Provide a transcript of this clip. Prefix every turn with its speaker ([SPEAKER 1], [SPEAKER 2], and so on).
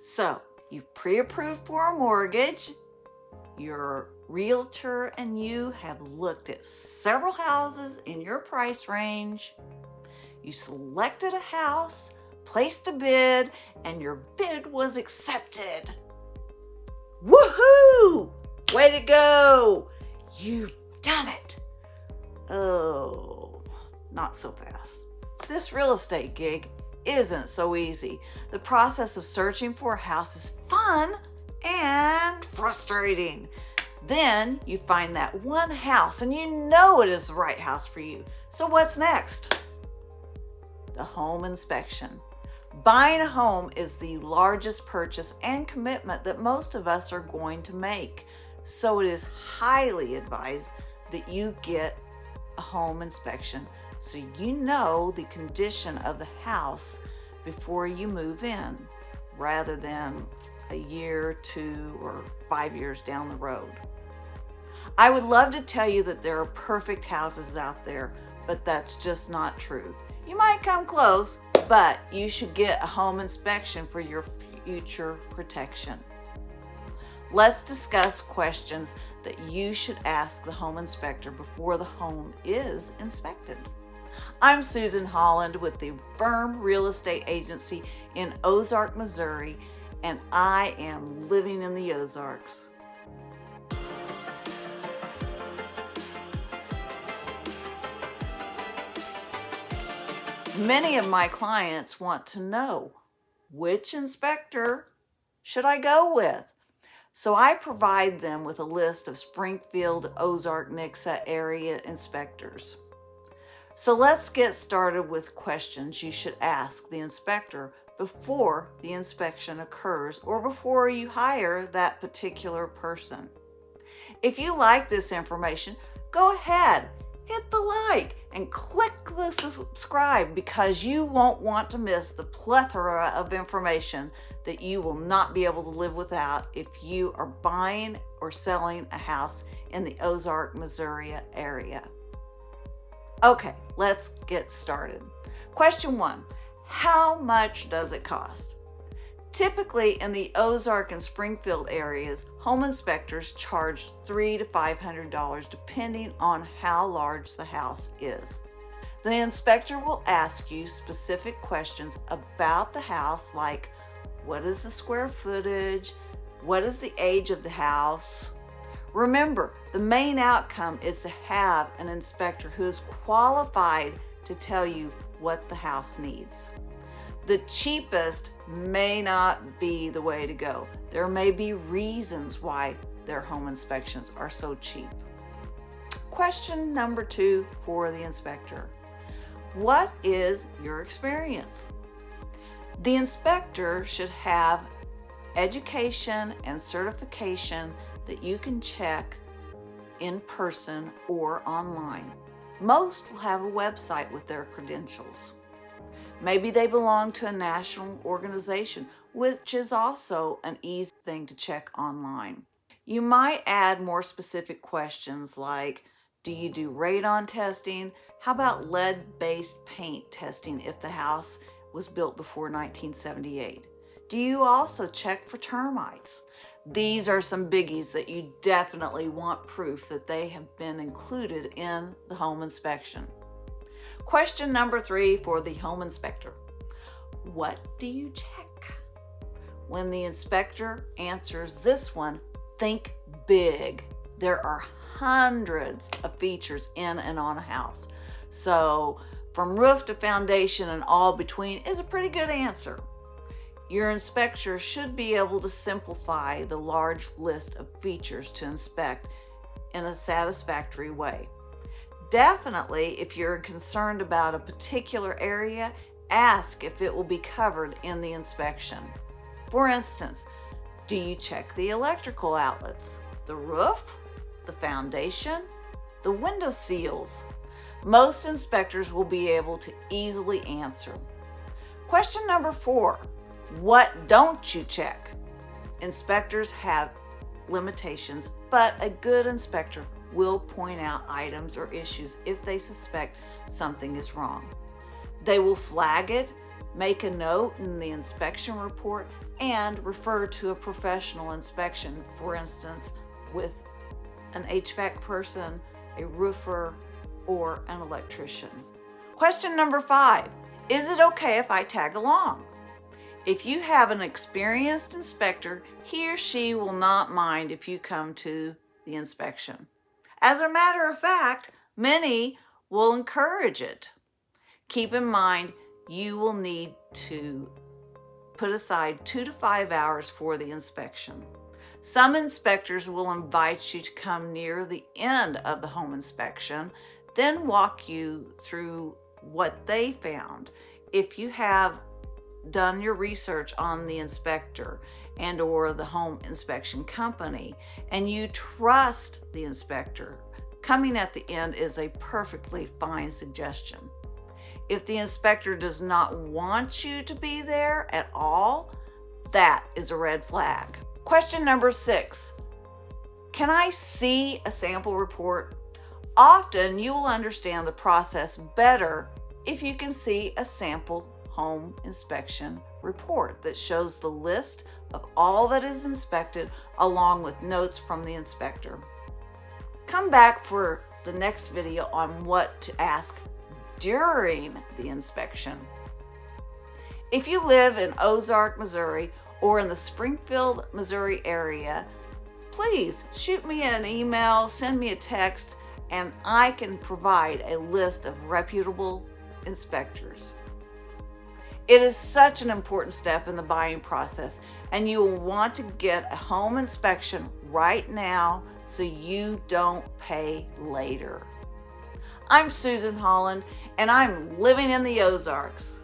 [SPEAKER 1] So, you've pre-approved for a mortgage. Your realtor and you have looked at several houses in your price range. You selected a house, placed a bid, and your bid was accepted. Woohoo! Way to go! You've done it. Oh, not so fast. This real estate gig isn't so easy. The process of searching for a house is fun and frustrating. Then you find that one house and you know it is the right house for you. So what's next? The home inspection. Buying a home is the largest purchase and commitment that most of us are going to make. So it is highly advised that you get a home inspection so you know the condition of the house before you move in, rather than a year, 2, or 5 years down the road. I would love to tell you that there are perfect houses out there, but that's just not true. You might come close, but you should get a home inspection for your future protection. Let's discuss questions that you should ask the home inspector before the home is inspected. I'm Susan Holland with the Firm Real Estate Agency in Ozark, Missouri, and I am living in the Ozarks. Many of my clients want to know, which inspector should I go with? So I provide them with a list of Springfield, Ozark, Nixa area inspectors. So let's get started with questions you should ask the inspector before the inspection occurs or before you hire that particular person. If you like this information, go ahead, hit the like and click the subscribe, because you won't want to miss the plethora of information that you will not be able to live without if you are buying or selling a house in the Ozark, Missouri area. Okay, let's get started. Question 1, how much does it cost? Typically in the Ozark and Springfield areas, home inspectors charge $300 to $500 depending on how large the house is. The inspector will ask you specific questions about the house, like what is the square footage, what is the age of the house. Remember, the main outcome is to have an inspector who is qualified to tell you what the house needs. The cheapest may not be the way to go. There may be reasons why their home inspections are so cheap. Question number 2 for the inspector. What is your experience? The inspector should have education and certification that you can check in person or online. Most will have a website with their credentials. Maybe they belong to a national organization, which is also an easy thing to check online. You might add more specific questions like, do you do radon testing? How about lead-based paint testing if the house was built before 1978? Do you also check for termites? These are some biggies that you definitely want proof that they have been included in the home inspection. Question number 3 for the home inspector. What do you check? When the inspector answers this one, think big. There are hundreds of features in and on a house. So from roof to foundation and all between is a pretty good answer. Your inspector should be able to simplify the large list of features to inspect in a satisfactory way. Definitely, if you're concerned about a particular area, ask if it will be covered in the inspection. For instance, do you check the electrical outlets, the roof, the foundation, the window seals? Most inspectors will be able to easily answer. Question number 4. What don't you check? Inspectors have limitations, but a good inspector will point out items or issues if they suspect something is wrong. They will flag it Make a note in the inspection report and refer to a professional inspection, for instance, with an HVAC person, a roofer, or an electrician. Question number 5, is it okay if I tag along? If you have an experienced inspector, he or she will not mind if you come to the inspection. As a matter of fact, many will encourage it. Keep in mind, you will need to put aside 2 to 5 hours for the inspection. Some inspectors will invite you to come near the end of the home inspection, then walk you through what they found. If you have done your research on the inspector and or the home inspection company and you trust the inspector, coming at the end is a perfectly fine suggestion. If the inspector does not want you to be there at all, that is a red flag. Question number 6, can I see a sample report? Often you will understand the process better if you can see a sample home inspection report that shows the list of all that is inspected along with notes from the inspector. Come back for the next video on what to ask during the inspection. If you live in Ozark, Missouri, or in the Springfield, Missouri area, please shoot me an email, send me a text, and I can provide a list of reputable inspectors. It is such an important step in the buying process, and you will want to get a home inspection right now so you don't pay later. I'm Susan Holland, and I'm living in the Ozarks.